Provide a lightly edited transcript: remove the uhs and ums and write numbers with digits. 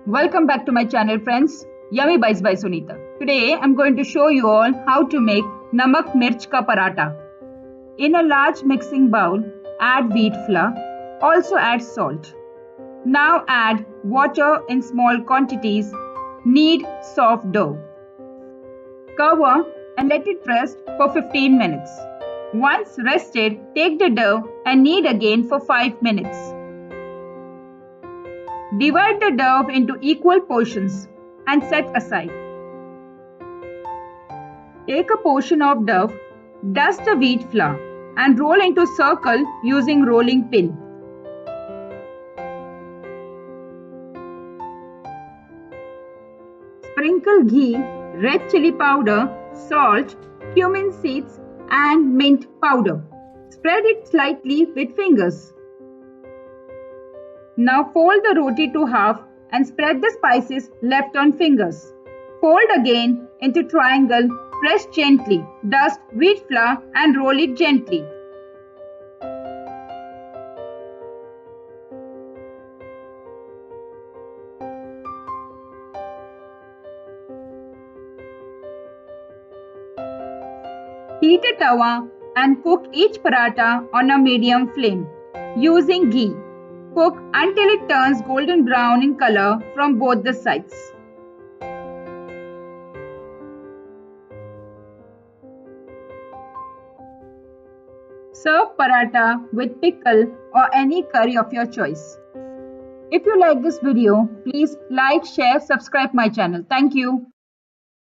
Welcome back to my channel, friends. Yummy Bites by Sunita. Today I'm going to show you all how to make Namak Mirch Paratha. In a large mixing bowl, add wheat flour. Also add salt. Now add water in small quantities. Knead soft dough. Cover and let it rest for 15 minutes. Once rested, take the dough and knead again for 5 minutes. Divide the dough into equal portions and set aside. Take a portion of dough, dust the wheat flour and roll into circle using rolling pin. Sprinkle ghee, red chili powder, salt, cumin seeds and mint powder. Spread it slightly with fingers. Now fold the roti to half and spread the spices left on fingers. Fold again into triangle, press gently, dust wheat flour and roll it gently. Heat a tawa and cook each paratha on a medium flame using ghee. Cook until it turns golden brown in color from both the sides. Serve paratha with pickle or any curry of your choice. If you like this video, please like, share, subscribe my channel. Thank you.